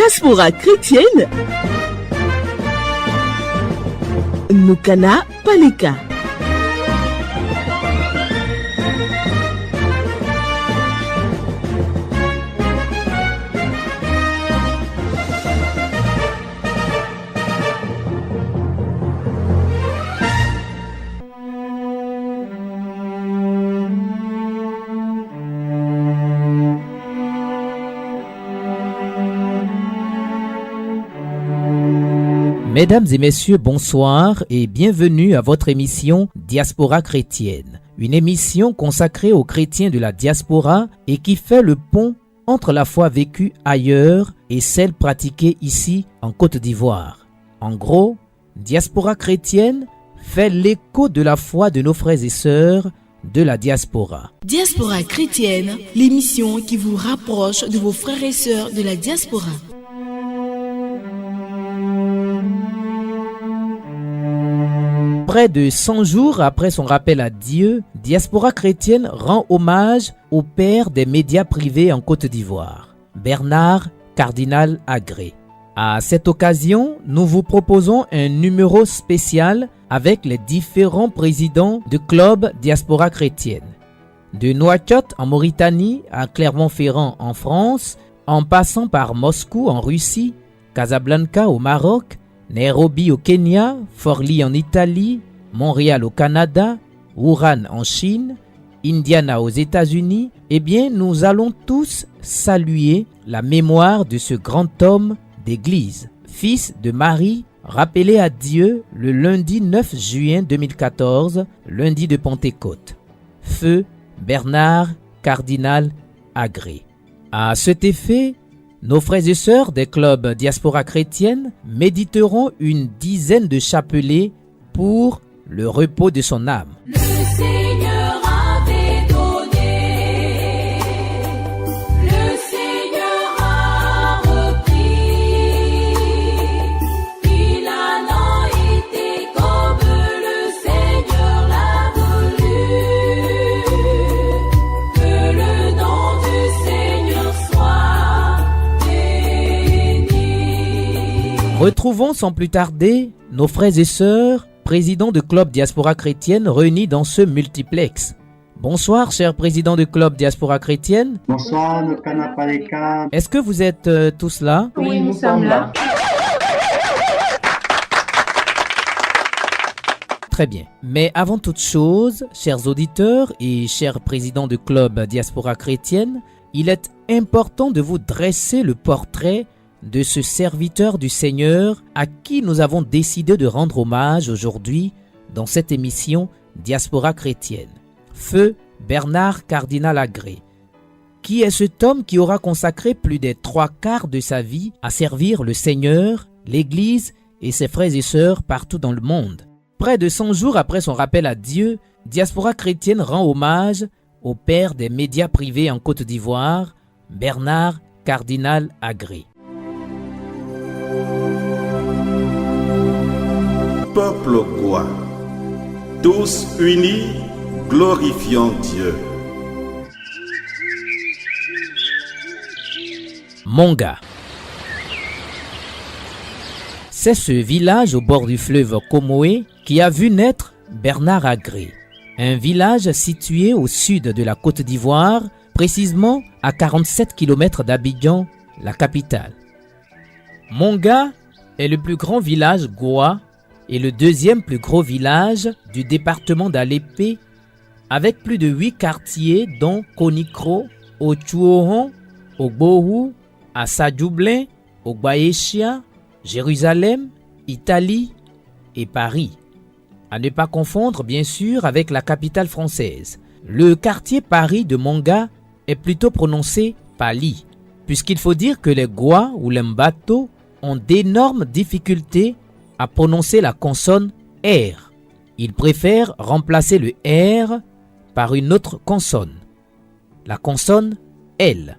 Diaspora chrétienne, Nukana Paleka. Mesdames et messieurs, bonsoir et bienvenue à votre émission Diaspora chrétienne. Une émission consacrée aux chrétiens de la diaspora et qui fait le pont entre la foi vécue ailleurs et celle pratiquée ici en Côte d'Ivoire. En gros, Diaspora chrétienne fait l'écho de la foi de nos frères et sœurs de la diaspora. Diaspora chrétienne, l'émission qui vous rapproche de vos frères et sœurs de la diaspora. Près de 100 jours après son rappel à Dieu, Diaspora chrétienne rend hommage au père des médias privés en Côte d'Ivoire, Bernard Cardinal Agré. À cette occasion, nous vous proposons un numéro spécial avec les différents présidents de clubs Diaspora chrétienne. De Nouakchott en Mauritanie à Clermont-Ferrand en France, en passant par Moscou en Russie, Casablanca au Maroc, Nairobi au Kenya, Forlì en Italie, Montréal au Canada, Wuhan en Chine, Indiana aux États-Unis, eh bien nous allons tous saluer la mémoire de ce grand homme d'église, fils de Marie, rappelé à Dieu le lundi 9 juin 2014, lundi de Pentecôte. Feu Bernard Cardinal Agré. À cet effet, nos frères et sœurs des clubs Diaspora chrétienne méditeront une dizaine de chapelets pour le repos de son âme. Le Seigneur avait donné, le Seigneur a repris, il a non été comme le Seigneur l'a voulu, que le nom du Seigneur soit béni. Retrouvons sans plus tarder nos frères et sœurs président de club Diaspora chrétienne réunis dans ce multiplex. Bonsoir, cher président de club Diaspora chrétienne. Bonsoir, Nukana Paleka. Est-ce que vous êtes tous là? Oui, nous sommes là. Très bien. Mais avant toute chose, chers auditeurs et chers présidents de club Diaspora chrétienne, il est important de vous dresser le portrait de ce serviteur du Seigneur à qui nous avons décidé de rendre hommage aujourd'hui dans cette émission Diaspora chrétienne. Feu Bernard Cardinal Agré. Qui est cet homme qui aura consacré plus des 3/4 de sa vie à servir le Seigneur, l'Église et ses frères et sœurs partout dans le monde? Près de 100 jours après son rappel à Dieu, Diaspora chrétienne rend hommage au père des médias privés en Côte d'Ivoire, Bernard Cardinal Agré. Peuple Goua, tous unis, glorifions Dieu. Monga. C'est ce village au bord du fleuve Comoé qui a vu naître Bernard Agré, un village situé au sud de la Côte d'Ivoire, précisément à 47 km d'Abidjan, la capitale. Monga est le plus grand village goa et le deuxième plus gros village du département d'Alépé, avec plus de 8 quartiers dont Konikro, Ochuohon, Ogbohou, Assadjoublin, Ogbaeshia, Jérusalem, Italie et Paris. À ne pas confondre bien sûr avec la capitale française. Le quartier Paris de Monga est plutôt prononcé Pali, puisqu'il faut dire que les Goa ou les Mbato ont d'énormes difficultés à prononcer la consonne R. Ils préfèrent remplacer le R par une autre consonne, la consonne L.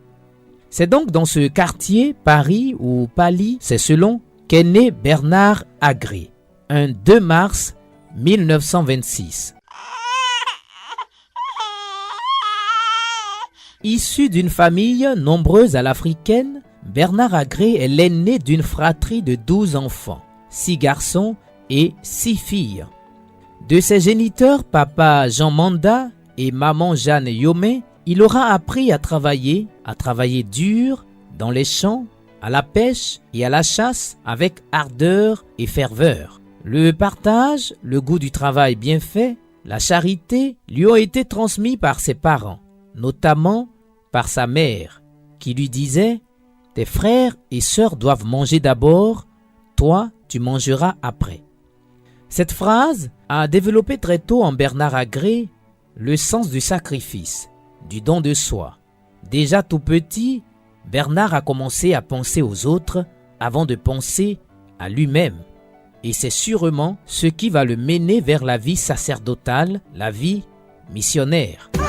C'est donc dans ce quartier, Paris ou Pali, c'est selon qu'est né Bernard Agré, un 2 mars 1926. Issu d'une famille nombreuse à l'africaine, Bernard Agré est l'aîné d'une fratrie de 12 enfants, 6 garçons et 6 filles. De ses géniteurs, papa Jean Manda et maman Jeanne Yomé, il aura appris à travailler dur, dans les champs, à la pêche et à la chasse avec ardeur et ferveur. Le partage, le goût du travail bien fait, la charité lui ont été transmis par ses parents, notamment par sa mère, qui lui disait « Tes frères et sœurs doivent manger d'abord, toi tu mangeras après ». Cette phrase a développé très tôt en Bernard Agré le sens du sacrifice, du don de soi. Déjà tout petit, Bernard a commencé à penser aux autres avant de penser à lui-même. Et c'est sûrement ce qui va le mener vers la vie sacerdotale, la vie missionnaire. «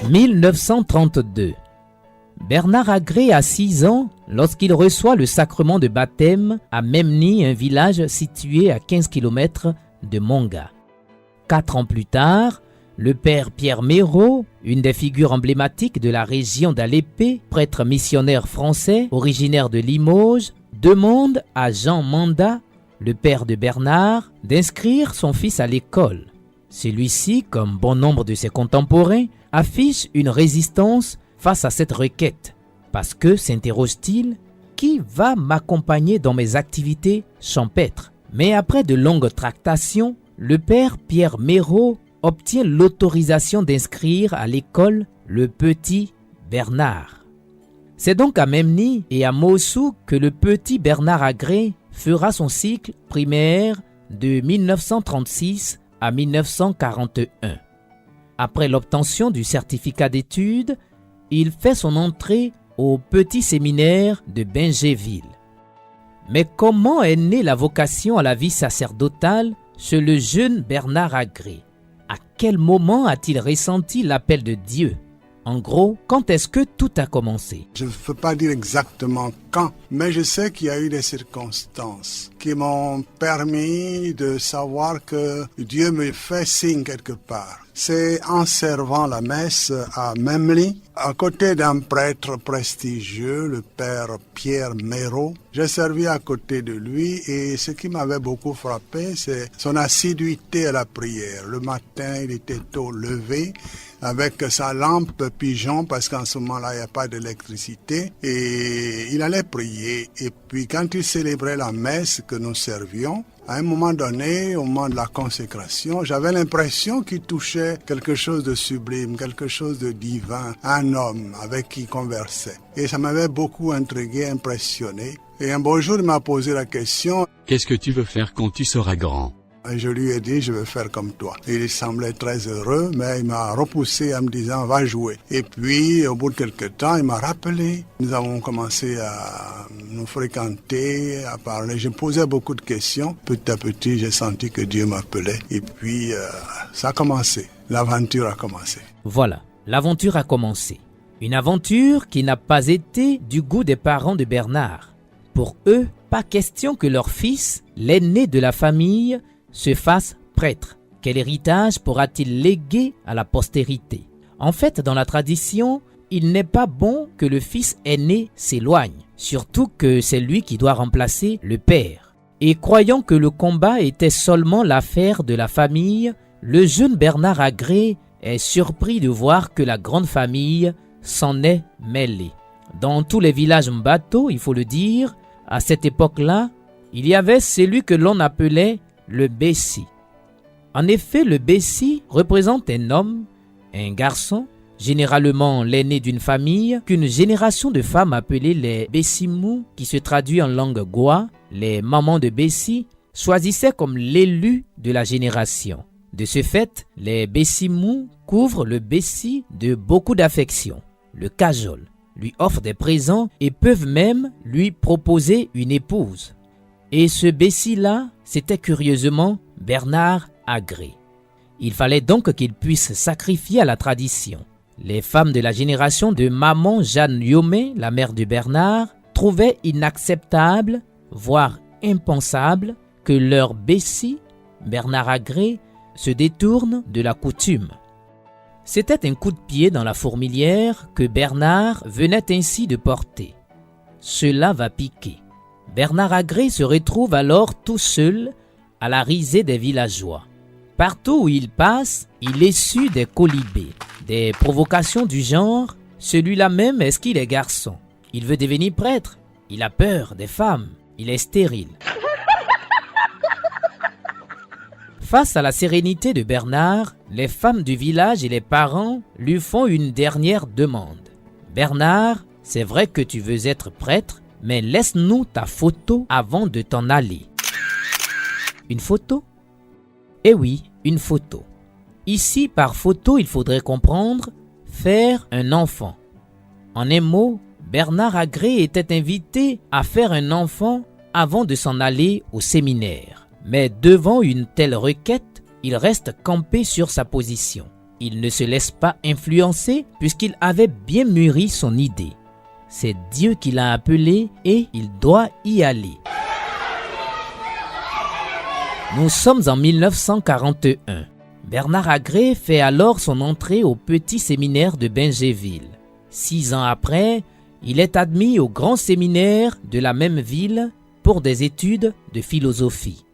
1932. Bernard Agré a 6 ans lorsqu'il reçoit le sacrement de baptême à Memni, un village situé à 15 km de Monga. 4 ans plus tard, le père Pierre Méraud, une des figures emblématiques de la région d'Alépé, prêtre missionnaire français originaire de Limoges, demande à Jean Manda, le père de Bernard, d'inscrire son fils à l'école. Celui-ci, comme bon nombre de ses contemporains, affiche une résistance face à cette requête, parce que, s'interroge-t-il, qui va m'accompagner dans mes activités champêtres? Mais après de longues tractations, le père Pierre Méraud obtient l'autorisation d'inscrire à l'école le petit Bernard. C'est donc à Memni et à Mossou que le petit Bernard Agré fera son cycle primaire de 1936 à 1941. Après l'obtention du certificat d'études, il fait son entrée au petit séminaire de Bingéville. Mais comment est née la vocation à la vie sacerdotale chez le jeune Bernard Agré? À quel moment a-t-il ressenti l'appel de Dieu? En gros, quand est-ce que tout a commencé? Je ne peux pas dire exactement quand, mais je sais qu'il y a eu des circonstances qui m'ont permis de savoir que Dieu me fait signe quelque part. C'est en servant la messe à Memli, à côté d'un prêtre prestigieux, le père Pierre Méraud. J'ai servi à côté de lui et ce qui m'avait beaucoup frappé, c'est son assiduité à la prière. Le matin, il était tôt levé avec sa lampe pigeon parce qu'en ce moment-là, il n'y a pas d'électricité et il allait prier. Et puis quand il célébrait la messe que nous servions, à un moment donné, au moment de la consécration, j'avais l'impression qu'il touchait quelque chose de sublime, quelque chose de divin, un homme avec qui il conversait. Et ça m'avait beaucoup intrigué, impressionné. Et un beau jour, il m'a posé la question. Qu'est-ce que tu veux faire quand tu seras grand? Et je lui ai dit, je veux faire comme toi. Il semblait très heureux, mais il m'a repoussé en me disant, va jouer. Et puis, au bout de quelques temps, il m'a rappelé. Nous avons commencé à nous fréquenter, à parler. Je me posais beaucoup de questions. Petit à petit, j'ai senti que Dieu m'appelait. Et puis, ça a commencé. L'aventure a commencé. Voilà, l'aventure a commencé. Une aventure qui n'a pas été du goût des parents de Bernard. Pour eux, pas question que leur fils, l'aîné de la famille, se fasse prêtre. Quel héritage pourra-t-il léguer à la postérité? En fait, dans la tradition, il n'est pas bon que le fils aîné s'éloigne, surtout que c'est lui qui doit remplacer le père. Et croyant que le combat était seulement l'affaire de la famille, le jeune Bernard Agré est surpris de voir que la grande famille s'en est mêlée. Dans tous les villages Mbato, il faut le dire, à cette époque-là, il y avait celui que l'on appelait le Bessi. En effet, le Bessi représente un homme, un garçon, généralement l'aîné d'une famille, qu'une génération de femmes appelées les Bessimou, qui se traduit en langue goa, les mamans de Bessi, choisissaient comme l'élu de la génération. De ce fait, les Bessimou couvrent le Bessi de beaucoup d'affection, le cajole, lui offrent des présents et peuvent même lui proposer une épouse. Et ce Bessi-là, c'était curieusement Bernard Agré. Il fallait donc qu'il puisse sacrifier à la tradition. Les femmes de la génération de maman Jeanne Yomé, la mère de Bernard, trouvaient inacceptable, voire impensable, que leur Bessie, Bernard Agré, se détourne de la coutume. C'était un coup de pied dans la fourmilière que Bernard venait ainsi de porter. Cela va piquer. Bernard Agré se retrouve alors tout seul à la risée des villageois. Partout où il passe, il essuie des colibés, des provocations du genre « celui-là même, est-ce qu'il est garçon? Il veut devenir prêtre? Il a peur des femmes, il est stérile. » Face à la sérénité de Bernard, les femmes du village et les parents lui font une dernière demande. « Bernard, c'est vrai que tu veux être prêtre, mais laisse-nous ta photo avant de t'en aller. » Une photo? Eh oui, une photo. Ici, par photo, il faudrait comprendre faire un enfant. En un mot, Bernard Agré était invité à faire un enfant avant de s'en aller au séminaire. Mais devant une telle requête, il reste campé sur sa position. Il ne se laisse pas influencer puisqu'il avait bien mûri son idée. C'est Dieu qui l'a appelé et il doit y aller. Nous sommes en 1941. Bernard Agré fait alors son entrée au petit séminaire de Bingéville. 6 ans après, il est admis au grand séminaire de la même ville pour des études de philosophie.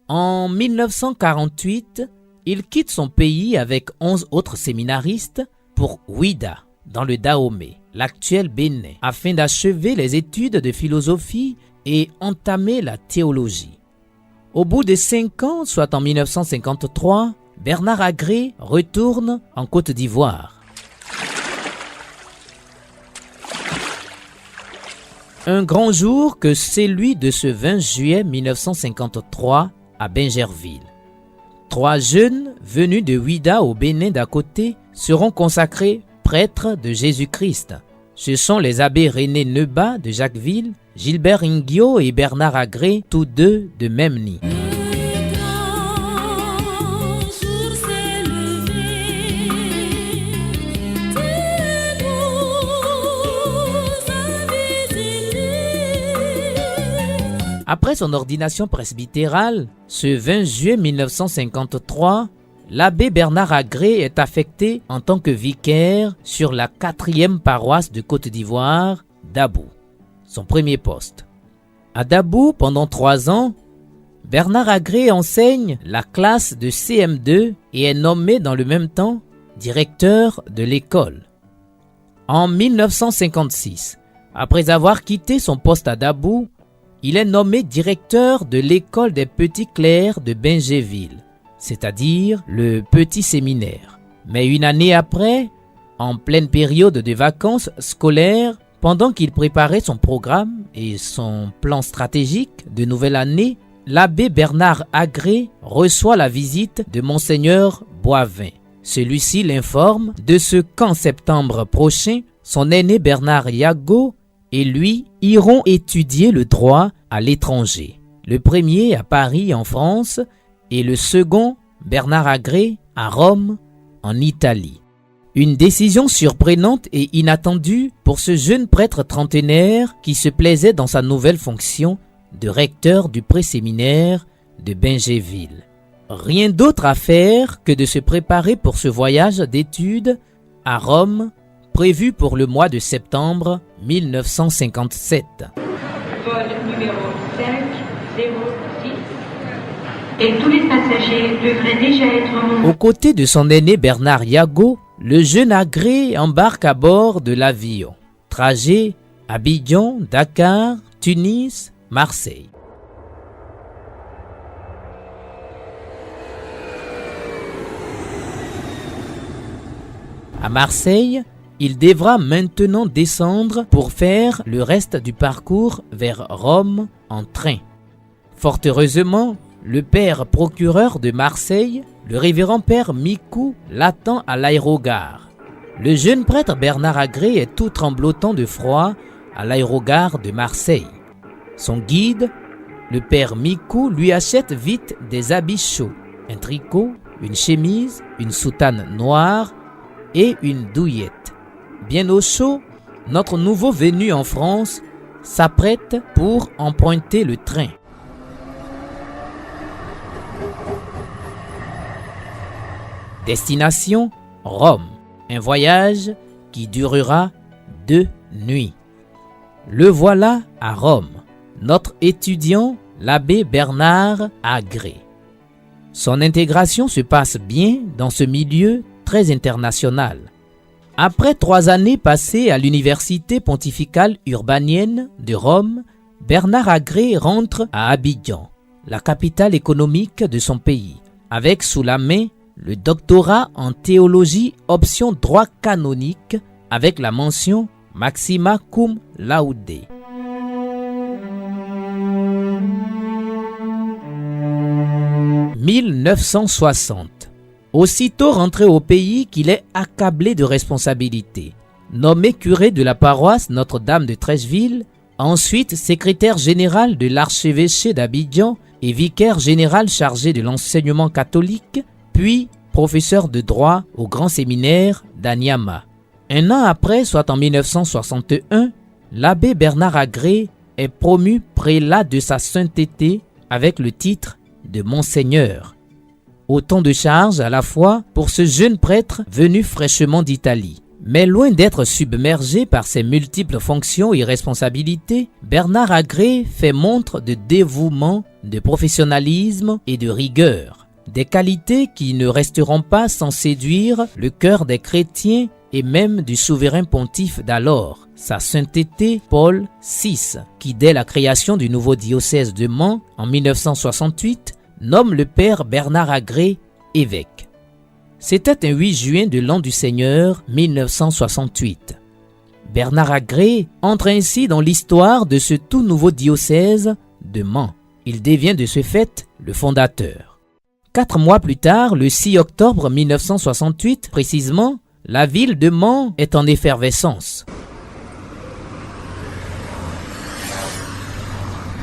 En 1948, il quitte son pays avec 11 autres séminaristes pour Ouidah, dans le Dahomey, l'actuel Bénin, afin d'achever les études de philosophie et entamer la théologie. Au bout de 5 ans, soit en 1953, Bernard Agré retourne en Côte d'Ivoire. Un grand jour que celui de ce 20 juillet 1953 à Bingerville. 3 jeunes venus de Ouidah au Bénin d'à côté seront consacrés prêtres de Jésus-Christ. Ce sont les abbés René Neuba de Jacquesville, Gilbert Ingio et Bernard Agré, tous deux de même nid. Après son ordination presbytérale, ce 20 juillet 1953, l'abbé Bernard Agré est affecté en tant que vicaire sur la 4e paroisse de Côte d'Ivoire, Dabou, son premier poste. À Dabou, pendant 3 ans, Bernard Agré enseigne la classe de CM2 et est nommé dans le même temps directeur de l'école. En 1956, après avoir quitté son poste à Dabou, il est nommé directeur de l'école des petits clercs de Bingéville, c'est-à-dire le petit séminaire. Mais une année après, en pleine période de vacances scolaires, pendant qu'il préparait son programme et son plan stratégique de nouvelle année, l'abbé Bernard Agré reçoit la visite de Monseigneur Boivin. Celui-ci l'informe de ce qu'en septembre prochain, son aîné Bernard Yago et lui iront étudier le droit à l'étranger. Le premier à Paris en France et le second, Bernard Agré, à Rome en Italie. Une décision surprenante et inattendue pour ce jeune prêtre trentenaire qui se plaisait dans sa nouvelle fonction de recteur du pré-séminaire de Bingéville. Rien d'autre à faire que de se préparer pour ce voyage d'études à Rome prévu pour le mois de septembre 1957. Vol numéro 506 et tous les passagers devraient déjà être montés. Aux côtés de son aîné Bernard Yago, le jeune Agré embarque à bord de l'avion. Trajet Abidjan, Dakar, Tunis, Marseille. À Marseille, il devra maintenant descendre pour faire le reste du parcours vers Rome en train. Fort heureusement, le père procureur de Marseille, le révérend père Mikou, l'attend à l'aérogare. Le jeune prêtre Bernard Agré est tout tremblotant de froid à l'aérogare de Marseille. Son guide, le père Mikou, lui achète vite des habits chauds, un tricot, une chemise, une soutane noire et une douillette. Bien au chaud, notre nouveau venu en France s'apprête pour emprunter le train. Destination Rome. Un voyage qui durera 2 nuits. Le voilà à Rome, notre étudiant, l'abbé Bernard Agré. Son intégration se passe bien dans ce milieu très international. Après 3 années passées à l'université pontificale urbanienne de Rome, Bernard Agré rentre à Abidjan, la capitale économique de son pays, avec sous la main le doctorat en théologie option droit canonique avec la mention Maxima cum laude. « 1960. Aussitôt rentré au pays qu'il est accablé de responsabilités. Nommé curé de la paroisse Notre-Dame de Treichville, ensuite secrétaire général de l'archevêché d'Abidjan et vicaire général chargé de l'enseignement catholique, puis professeur de droit au grand séminaire d'Anyama. Un an après, soit en 1961, l'abbé Bernard Agré est promu prélat de sa sainteté avec le titre de Monseigneur. Autant de charges à la fois pour ce jeune prêtre venu fraîchement d'Italie. Mais loin d'être submergé par ses multiples fonctions et responsabilités, Bernard Agré fait montre de dévouement, de professionnalisme et de rigueur. Des qualités qui ne resteront pas sans séduire le cœur des chrétiens et même du souverain pontife d'alors, sa sainteté Paul VI, qui dès la création du nouveau diocèse de Mans en 1968, nomme le père Bernard Agré évêque. C'était un 8 juin de l'an du Seigneur 1968. Bernard Agré entre ainsi dans l'histoire de ce tout nouveau diocèse de Mans. Il devient de ce fait le fondateur. 4 mois plus tard, le 6 octobre 1968 précisément, la ville de Mans est en effervescence.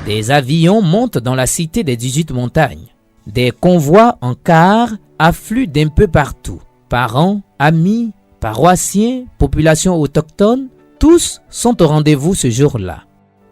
Des avions montent dans la cité des 18 montagnes. Des convois en car affluent d'un peu partout. Parents, amis, paroissiens, population autochtone, tous sont au rendez-vous ce jour-là.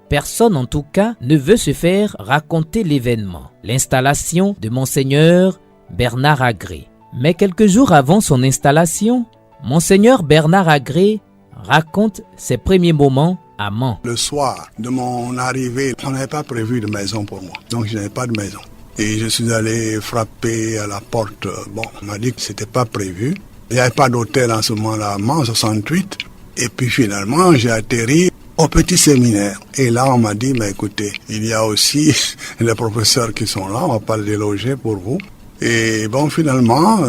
Personne en tout cas ne veut se faire raconter l'événement, l'installation de Monseigneur Bernard Agré. Mais quelques jours avant son installation, Monseigneur Bernard Agré raconte ses premiers moments à Mans. Le soir de mon arrivée, on n'avait pas prévu de maison pour moi, donc je n'avais pas de maison. Et je suis allé frapper à la porte. Bon, on m'a dit que c'était pas prévu. Il n'y avait pas d'hôtel en ce moment-là, à Mans, 68. Et puis finalement, j'ai atterri au petit séminaire. Et là, on m'a dit, mais écoutez, il y a aussi les professeurs qui sont là, on va pas les déloger pour vous. Et bon, finalement,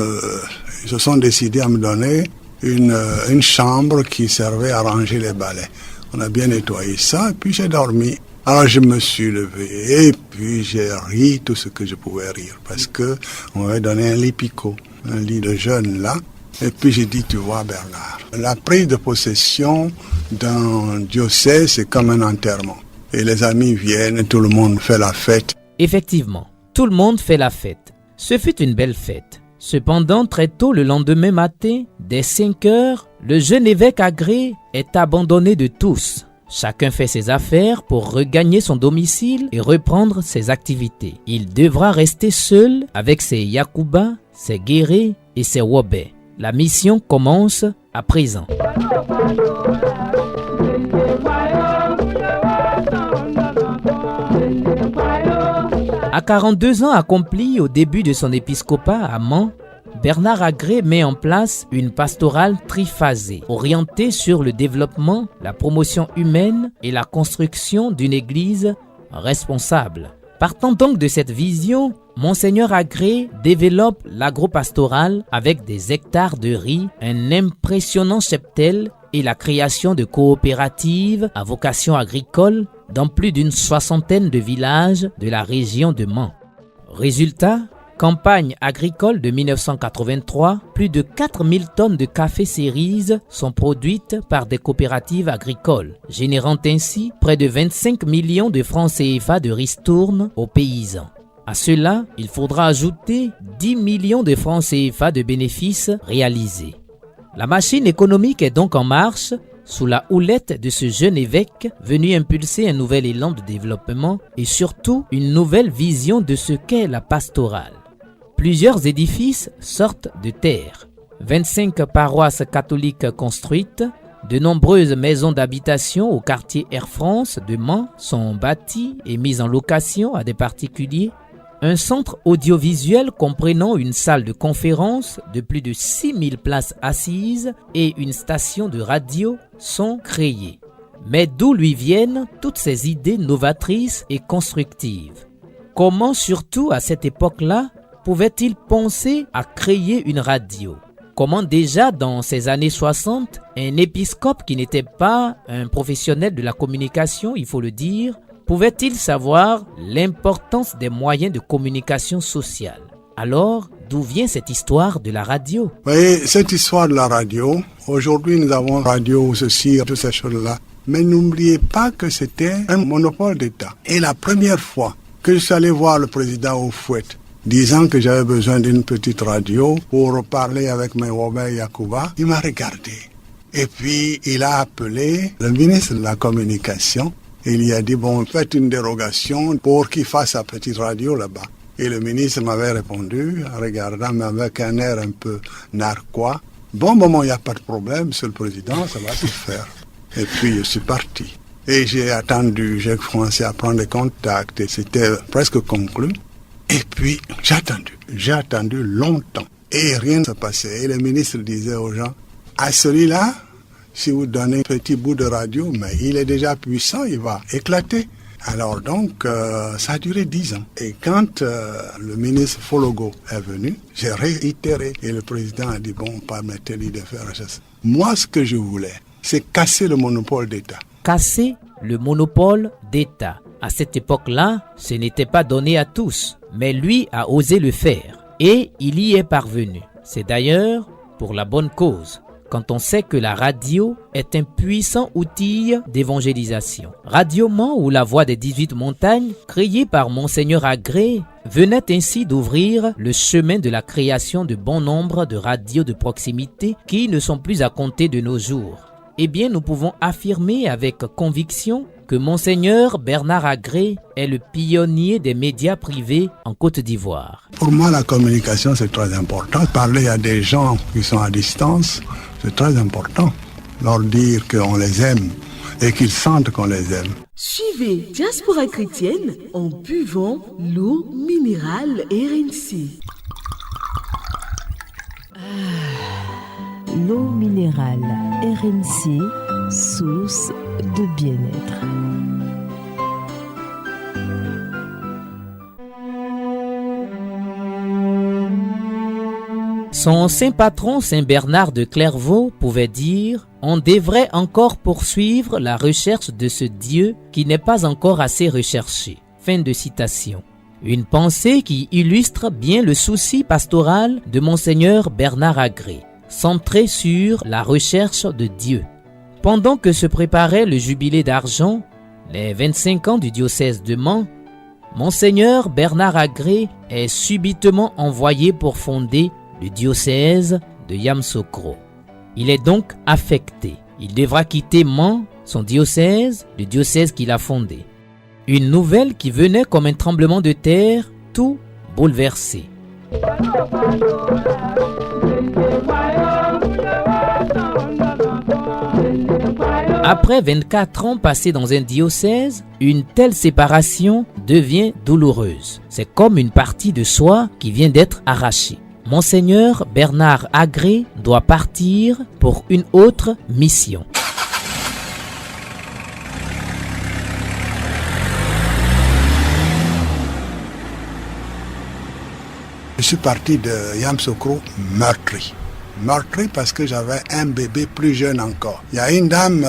ils se sont décidés à me donner une chambre qui servait à ranger les balais. On a bien nettoyé ça, et puis j'ai dormi. Alors je me suis levé, et puis j'ai ri tout ce que je pouvais rire, parce que on m'avait donné un lit picot, un lit de jeune là. Et puis j'ai dit, tu vois Bernard, la prise de possession d'un diocèse, c'est comme un enterrement. Et les amis viennent, tout le monde fait la fête. Effectivement, tout le monde fait la fête. Ce fut une belle fête. Cependant, très tôt le lendemain matin, dès 5 heures, le jeune évêque Agré est abandonné de tous. Chacun fait ses affaires pour regagner son domicile et reprendre ses activités. Il devra rester seul avec ses Yakuba, ses Guéré et ses Wobé. La mission commence à présent. À 42 ans accomplis au début de son épiscopat à Mans, Bernard Agré met en place une pastorale triphasée, orientée sur le développement, la promotion humaine et la construction d'une église responsable. Partant donc de cette vision, Monseigneur Agré développe l'agro-pastoral avec des hectares de riz, un impressionnant cheptel et la création de coopératives à vocation agricole dans plus d'une 60aine de villages de la région de Mans. Résultat, campagne agricole de 1983, plus de 4000 tonnes de café cerises sont produites par des coopératives agricoles, générant ainsi près de 25 millions de francs CFA de ristournes aux paysans. À cela, il faudra ajouter 10 millions de francs CFA de bénéfices réalisés. La machine économique est donc en marche sous la houlette de ce jeune évêque venu impulser un nouvel élan de développement et surtout une nouvelle vision de ce qu'est la pastorale. Plusieurs édifices sortent de terre. 25 paroisses catholiques construites, de nombreuses maisons d'habitation au quartier Air France de Mans sont bâties et mises en location à des particuliers. Un centre audiovisuel comprenant une salle de conférence de plus de 6000 places assises et une station de radio sont créés. Mais d'où lui viennent toutes ces idées novatrices et constructives? Comment, surtout à cette époque-là, pouvait-il penser à créer une radio? Comment déjà dans ces années 60, un épiscope qui n'était pas un professionnel de la communication, il faut le dire, pouvait-il savoir l'importance des moyens de communication sociale? Alors, d'où vient cette histoire de la radio? Vous voyez, cette histoire de la radio, aujourd'hui nous avons radio, ceci, toutes ces choses-là. Mais n'oubliez pas que c'était un monopole d'État. Et la première fois que je suis allé voir le président Houphouët, disant que j'avais besoin d'une petite radio pour parler avec mes Robert Yacouba, il m'a regardé. Et puis, il a appelé le ministre de la Communication. Et il lui a dit, bon, faites une dérogation pour qu'il fasse sa petite radio là-bas. Et le ministre m'avait répondu, en regardant, mais avec un air un peu narquois, bon, il n'y a pas de problème, monsieur le président, ça va se faire. Et puis, je suis parti. Et j'ai attendu, j'ai commencé à prendre des contacts, et c'était presque conclu. Et puis, j'ai attendu longtemps. Et rien ne se passait. Et le ministre disait aux gens, à celui-là, si vous donnez un petit bout de radio, mais il est déjà puissant, il va éclater. Alors donc, ça a duré 10 ans. Et quand le ministre Fologo est venu, j'ai réitéré. Et le président a dit, bon, permettez-lui de faire ça. Moi, ce que je voulais, c'est casser le monopole d'État. Casser le monopole d'État. À cette époque-là, ce n'était pas donné à tous, mais lui a osé le faire. Et il y est parvenu. C'est d'ailleurs pour la bonne cause. Quand on sait que la radio est un puissant outil d'évangélisation. Radio Mans ou la voix des 18 montagnes, créée par Monseigneur Agré, venait ainsi d'ouvrir le chemin de la création de bon nombre de radios de proximité qui ne sont plus à compter de nos jours. Eh bien, nous pouvons affirmer avec conviction que Monseigneur Bernard Agré est le pionnier des médias privés en Côte d'Ivoire. Pour moi, la communication, c'est très important. Parler à des gens qui sont à distance, c'est très important. Leur dire qu'on les aime et qu'ils sentent qu'on les aime. Suivez Diaspora chrétienne en buvant l'eau minérale RNC. L'eau minérale RNC, source de bien-être. Son saint patron, Saint Bernard de Clairvaux, pouvait dire « On devrait encore poursuivre la recherche de ce Dieu qui n'est pas encore assez recherché. » Fin de citation. Une pensée qui illustre bien le souci pastoral de Monseigneur Bernard Agré, centré sur la recherche de Dieu. Pendant que se préparait le jubilé d'argent, les 25 ans du diocèse de Mans, Monseigneur Bernard Agré est subitement envoyé pour fonder le diocèse de Yamoussoukro. Il est donc affecté. Il devra quitter Mans, son diocèse, le diocèse qu'il a fondé. Une nouvelle qui venait comme un tremblement de terre, tout bouleversé. Après 24 ans passés dans un diocèse, une telle séparation devient douloureuse. C'est comme une partie de soi qui vient d'être arrachée. Monseigneur Bernard Agré doit partir pour une autre mission. Je suis parti de Yamoussoukro meurtri. Meurtri parce que j'avais un bébé plus jeune encore. Il y a une dame,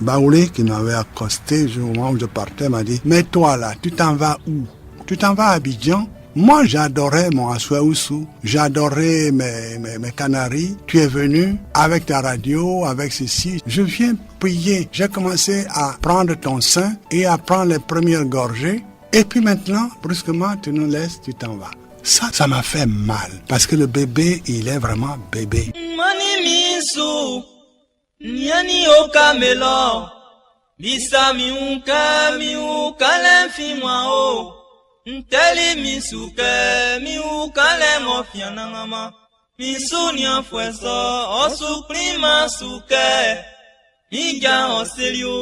Baoulé, qui m'avait accosté au moment où je partais, m'a dit « Mais toi là, tu t'en vas où? Tu t'en vas à Abidjan ?» Moi, j'adorais mon Aswaoussou, j'adorais mes Canaries. Tu es venu avec ta radio, avec ceci. Je viens prier. J'ai commencé à prendre ton sein et à prendre les premières gorgées. Et puis maintenant, brusquement, tu nous laisses, tu t'en vas. Ça m'a fait mal. Parce que le bébé, il est vraiment bébé. Nteli misuke mi ukale mofianangama misunia fueso osuprima suke miga oselio.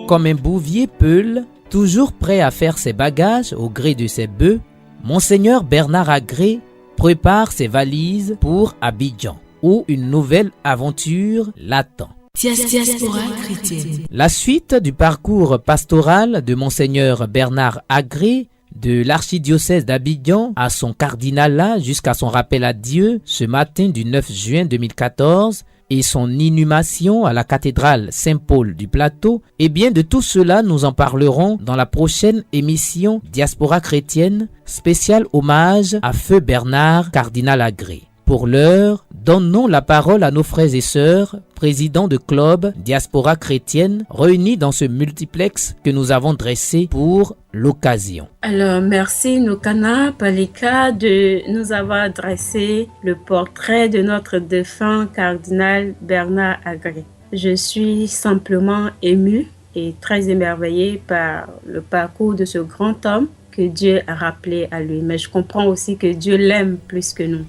Comme un bouvier peule, toujours prêt à faire ses bagages au gré de ses bœufs, Monseigneur Bernard Agré prépare ses valises pour Abidjan, où une nouvelle aventure l'attend. Diaspora chrétienne. La suite du parcours pastoral de Monseigneur Bernard Agré, de l'archidiocèse d'Abidjan à son cardinalat jusqu'à son rappel à Dieu ce matin du 9 juin 2014 et son inhumation à la cathédrale Saint-Paul du Plateau, et bien de tout cela nous en parlerons dans la prochaine émission Diaspora chrétienne, spécial hommage à Feu Bernard Cardinal Agré. Pour l'heure, donnons la parole à nos frères et sœurs, présidents de club Diaspora chrétienne, réunis dans ce multiplex que nous avons dressé pour l'occasion. Alors, merci Nokana Palika de nous avoir dressé le portrait de notre défunt cardinal Bernard Agré. Je suis simplement émue et très émerveillée par le parcours de ce grand homme que Dieu a rappelé à lui. Mais je comprends aussi que Dieu l'aime plus que nous.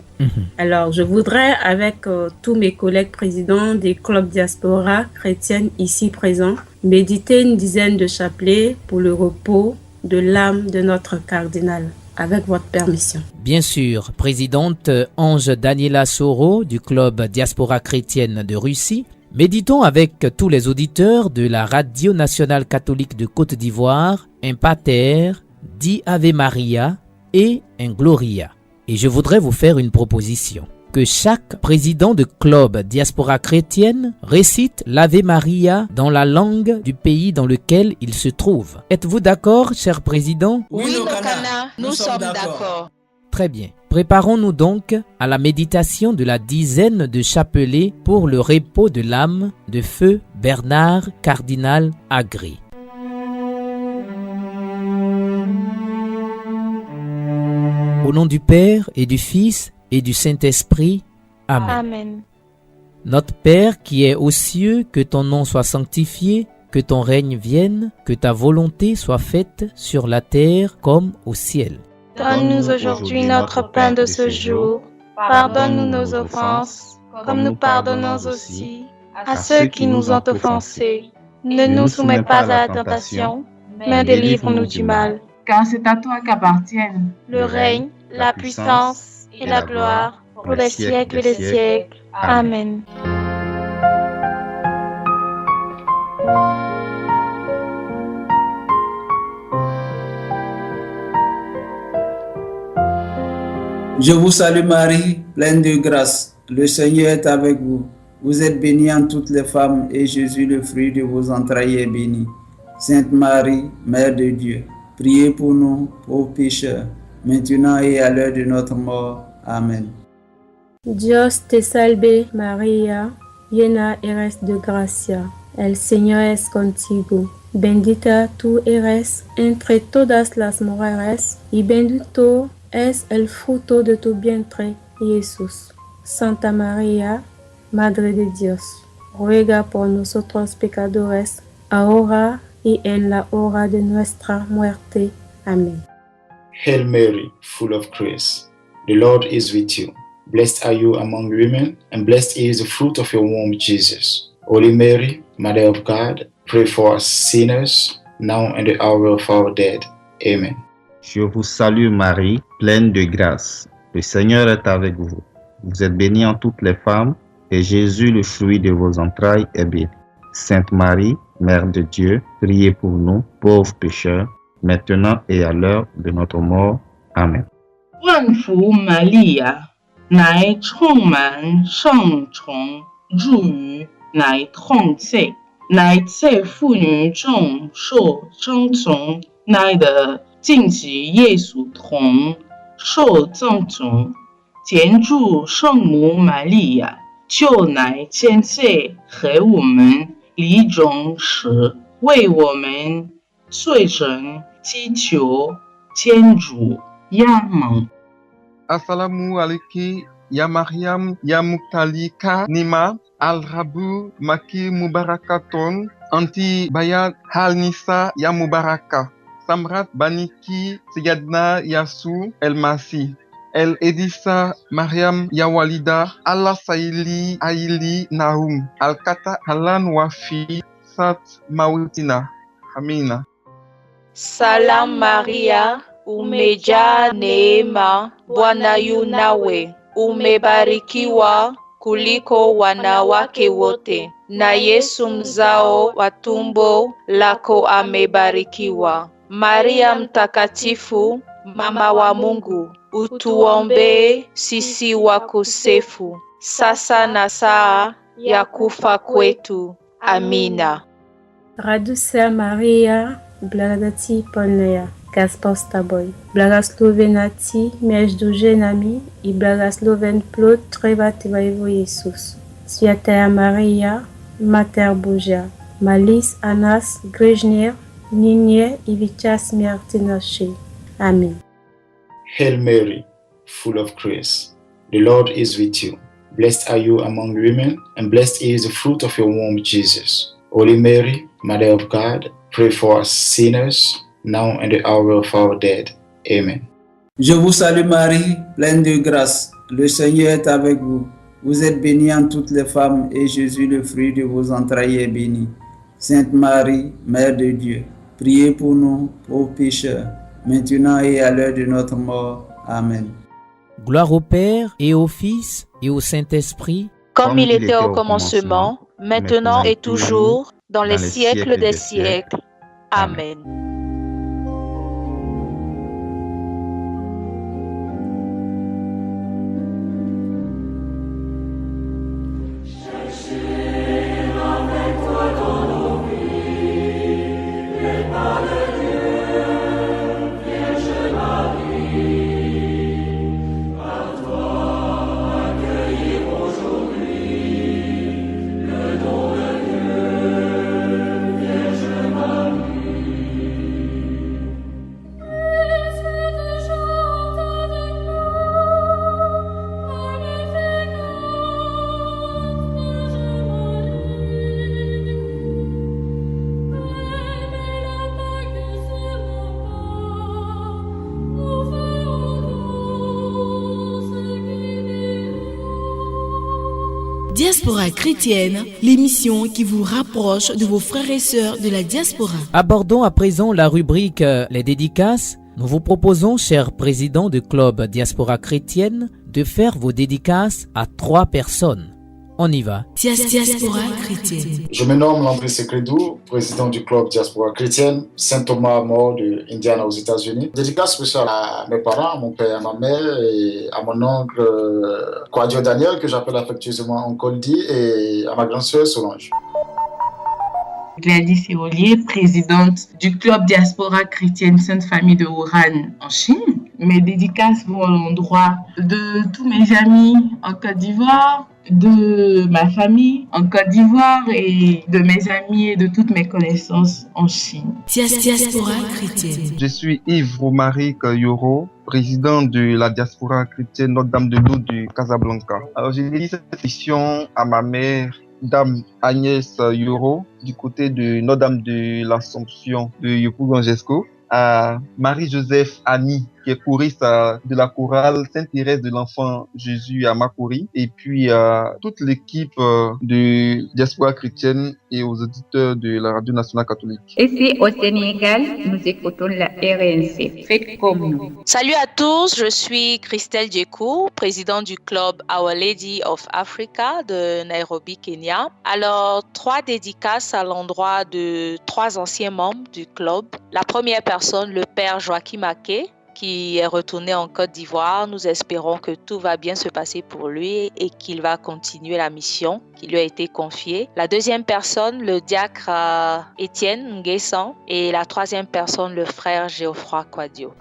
Alors, je voudrais, avec tous mes collègues présidents des clubs diaspora chrétienne ici présents, méditer une dizaine de chapelets pour le repos de l'âme de notre cardinal, avec votre permission. Bien sûr, présidente Ange Daniela Soro du club Diaspora chrétienne de Russie, méditons avec tous les auditeurs de la Radio nationale catholique de Côte d'Ivoire un pater, dit Ave Maria et un Gloria. Et je voudrais vous faire une proposition. Que chaque président de club diaspora chrétienne récite l'Ave Maria dans la langue du pays dans lequel il se trouve. Êtes-vous d'accord, cher président? Oui, Nokana, nous sommes d'accord. Très bien. Préparons-nous donc à la méditation de la dizaine de chapelets pour le repos de l'âme de Feu Bernard Cardinal Agré. Au nom du Père et du Fils et du Saint-Esprit. Amen. Amen. Notre Père qui es aux cieux, que ton nom soit sanctifié, que ton règne vienne, que ta volonté soit faite sur la terre comme au ciel. Donne-nous aujourd'hui notre pain de ce jour. Pardonne-nous nos offenses, comme nous pardonnons aussi à ceux qui nous ont offensés. Ne nous soumets pas à la tentation, mais délivre-nous du mal. Car c'est à toi qu'appartiennent le règne, la puissance et la gloire pour les siècles des siècles. Amen. Je vous salue Marie, pleine de grâce. Le Seigneur est avec vous. Vous êtes bénie en toutes les femmes et Jésus, le fruit de vos entrailles, est béni. Sainte Marie, Mère de Dieu, priez pour nous, pauvres pécheurs, maintenant et à l'heure de notre mort. Amen. Dios te salve María, llena eres de gracia. El Señor es contigo. Bendita tú eres entre todas las mujeres y bendito es el fruto de tu vientre, Jesús. Santa María, Madre de Dios, ruega por nosotros pecadores, ahora y en la hora de nuestra muerte. Amen. Hail Mary, full of grace, the Lord is with you. Blessed are you among women, and blessed is the fruit of your womb, Jesus. Holy Mary, Mother of God, pray for us sinners, now and the hour of our death. Amen. Je vous salue Marie, pleine de grâce. Le Seigneur est avec vous. Vous êtes bénie en toutes les femmes, et Jésus, le fruit de vos entrailles, est béni. Sainte Marie, Mère de Dieu, priez pour nous, pauvres pécheurs, maintenant et à l'heure de notre mort. Amen. 万福玛利亚，乃充满圣宠，入于乃痛切，乃在妇女中受称颂，乃的荆棘耶稣同受赠种，天主圣母玛利亚，就乃现在和我们临终时，为我们罪人祈求天主亚蒙。 Assalamu alaikum, ya Maryam, ya Muktalika, Nima, Al-Rabu, Maki Mubarakaton, Anti Bayat Halnisa ya Mubaraka, Samrat Baniki Sigadna Yasu El Masi, El Edissa Mariam Yawalida, Allah Saili Aili Nahum, Al Kata Halan Wafi Sat Mautina. Amina. Salam Maria, umejaa neema, Bwana yu nawe, umebarikiwa kuliko wanawake wote, na Yesu mzao wa tumbo lako amebarikiwa. Maria mtakatifu, mama wa Mungu, utuombee sisi wakosefu, sasa na saa ya kufa kwetu. Amina. Radusea Maria, blagadati polneja, Gaspar Blagoslovenati, Mejduženami i blagosloven plod treva tvojego Isus. Svятая Maria, Mater Božja, Malis a nas grzesznych, nynie i w czas śmierci naszej. Amen. Hail Mary, full of grace, the Lord is with you. Blessed are you among women, and blessed is the fruit of your womb, Jesus. Holy Mary, Mother of God, pray for us sinners, now and the hour of our death. Amen. Je vous salue Marie, pleine de grâce. Le Seigneur est avec vous. Vous êtes bénie en toutes les femmes, et Jésus, le fruit de vos entrailles, est béni. Sainte Marie, Mère de Dieu, priez pour nous, pauvres pécheurs, maintenant et à l'heure de notre mort. Amen. Gloire au Père et au Fils et au Saint-Esprit, comme il était au commencement, maintenant et toujours, dans les siècles des siècles. Amen. Diaspora chrétienne, l'émission qui vous rapproche de vos frères et sœurs de la diaspora. Abordons à présent la rubrique Les dédicaces. Nous vous proposons, cher président du club Diaspora chrétienne, de faire vos dédicaces à 3 personnes. On y va. Diaspora chrétienne. Je me nomme Landry Secredou, président du club Diaspora chrétienne, Saint-Thomas-More de Indiana aux États-Unis. Dédicace spéciale à mes parents, à mon père, à ma mère et à mon oncle Quadio Daniel, que j'appelle affectueusement Oncle Di, et à ma grande-sœur Solange. Gladys Eolier, présidente du club Diaspora chrétienne Sainte Famille de Wuhan en Chine. Mes dédicaces vont à l'endroit de tous mes amis en Côte d'Ivoire, de ma famille en Côte d'Ivoire et de mes amis et de toutes mes connaissances en Chine. Diaspora chrétienne. Je suis Yves Romaric Yoro, président de la Diaspora chrétienne Notre-Dame de Lourdes du Casablanca. Alors j'ai dédié cette émission à ma mère, Dame Agnès Yoro, du côté de Notre-Dame de l'Assomption de Yopougon-Jesco, à Marie-Joseph Annie, qui est choriste de la chorale Sainte-Thérèse de l'Enfant Jésus à Makori, et puis à toute l'équipe de Diaspora chrétienne et aux auditeurs de la Radio Nationale Catholique. Ici au Sénégal, nous écoutons la RNC. Faites comme nous. Salut à tous, je suis Christelle Djekou, présidente du club Our Lady of Africa de Nairobi, Kenya. Alors, 3 dédicaces à l'endroit de 3 anciens membres du club. La première personne, le père Joachim Ake, qui est retourné en Côte d'Ivoire. Nous espérons que tout va bien se passer pour lui et qu'il va continuer la mission qui lui a été confiée. La deuxième personne, le diacre Étienne Nguessan, et la troisième personne, le frère Geoffroy Quadio.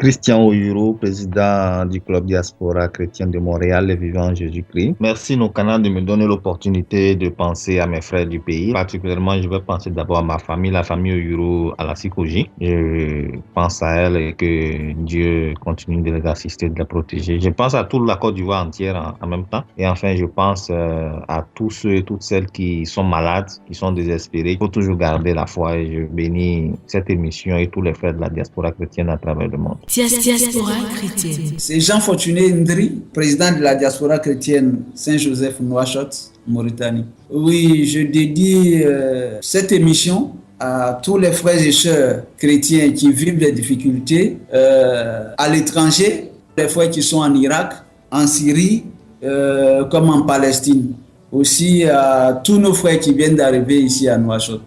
Christian Oyuro, président du club Diaspora chrétienne de Montréal, les vivants en Jésus-Christ. Merci Nokana de me donner l'opportunité de penser à mes frères du pays. Particulièrement, je vais penser d'abord à ma famille, la famille Oyuro à la Sikoji. Je pense à elle et que Dieu continue de les assister, de les protéger. Je pense à toute la Côte d'Ivoire entière en même temps. Et enfin, je pense à tous ceux et toutes celles qui sont malades, qui sont désespérés. Il faut toujours garder la foi et je bénis cette émission et tous les frères de la diaspora chrétienne à travers le monde. Diaspora chrétienne. C'est Jean Fortuné Ndri, président de la diaspora chrétienne Saint-Joseph Nouakchott, Mauritanie. Oui, je dédie cette émission à tous les frères et sœurs chrétiens qui vivent des difficultés à l'étranger, les frères qui sont en Irak, en Syrie, comme en Palestine. Aussi à tous nos frères qui viennent d'arriver ici à Nouakchott.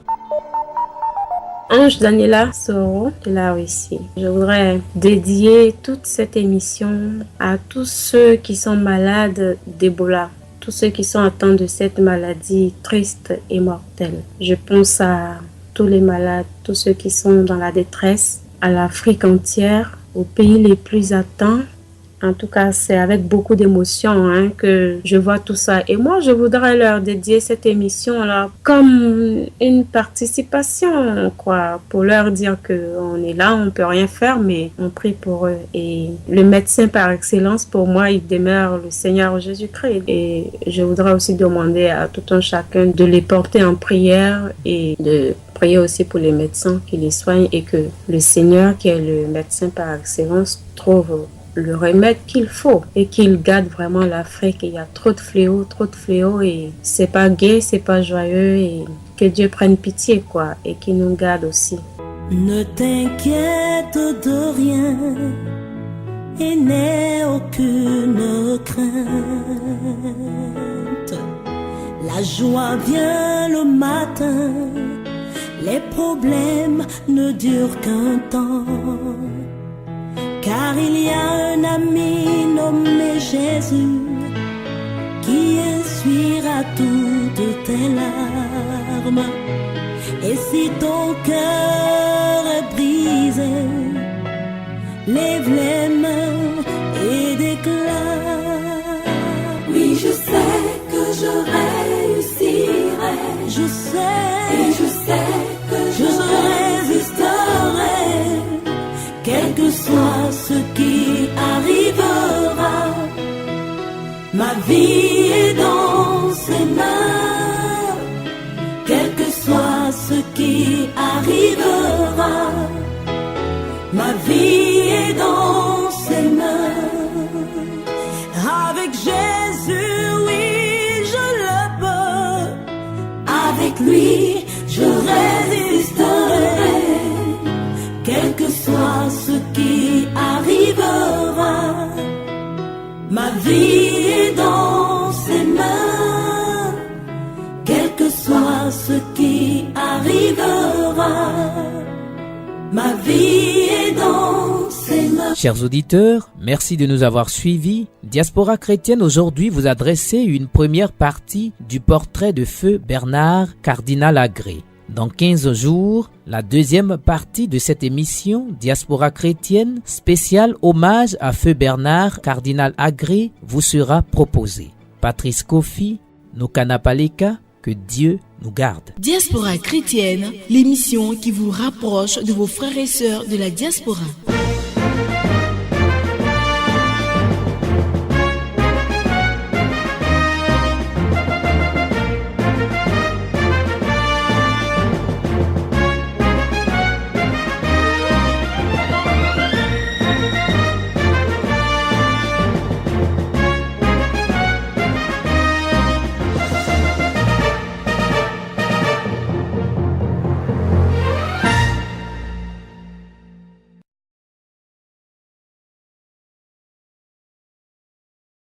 Ange Daniela Soro de la Russie. Je voudrais dédier toute cette émission à tous ceux qui sont malades d'Ebola, tous ceux qui sont atteints de cette maladie triste et mortelle. Je pense à tous les malades, tous ceux qui sont dans la détresse, à l'Afrique entière, aux pays les plus atteints. En tout cas, c'est avec beaucoup d'émotion que je vois tout ça. Et moi, je voudrais leur dédier cette émission-là comme une participation, quoi, pour leur dire qu'on est là, on ne peut rien faire, mais on prie pour eux. Et le médecin par excellence, pour moi, il demeure le Seigneur Jésus-Christ. Et je voudrais aussi demander à tout un chacun de les porter en prière et de prier aussi pour les médecins qui les soignent et que le Seigneur, qui est le médecin par excellence, trouve le remède qu'il faut et qu'il garde vraiment l'Afrique. Il y a trop de fléaux et c'est pas gai, c'est pas joyeux et que Dieu prenne pitié quoi et qu'il nous garde aussi. Ne t'inquiète de rien et n'aie aucune crainte. La joie vient le matin, les problèmes ne durent qu'un temps. Car il y a un ami nommé Jésus qui essuiera toutes tes larmes. Et si ton cœur est brisé, lève les mains et déclare: Oui, je sais que je réussirai. Je sais, et je sais que je résisterai. Quel que soit ce qui arrivera, ma vie est dans ses mains. Quel que soit ce qui arrivera, ma vie est dans ses mains. Avec Jésus, oui, je le peux. Avec lui, je résisterai. Quel que soit ce qui arrivera, ma vie est dans ses mains. Quel que soit ce qui arrivera, ma vie est dans ses mains. Chers auditeurs, merci de nous avoir suivis. Diaspora chrétienne aujourd'hui vous a dressé une première partie du portrait de feu Bernard Cardinal Agré. Dans 15 jours, la deuxième partie de cette émission Diaspora chrétienne spéciale hommage à feu Bernard Cardinal Agré vous sera proposée. Patrice Kofi, Nokana Paleka, que Dieu nous garde. Diaspora chrétienne, l'émission qui vous rapproche de vos frères et sœurs de la diaspora.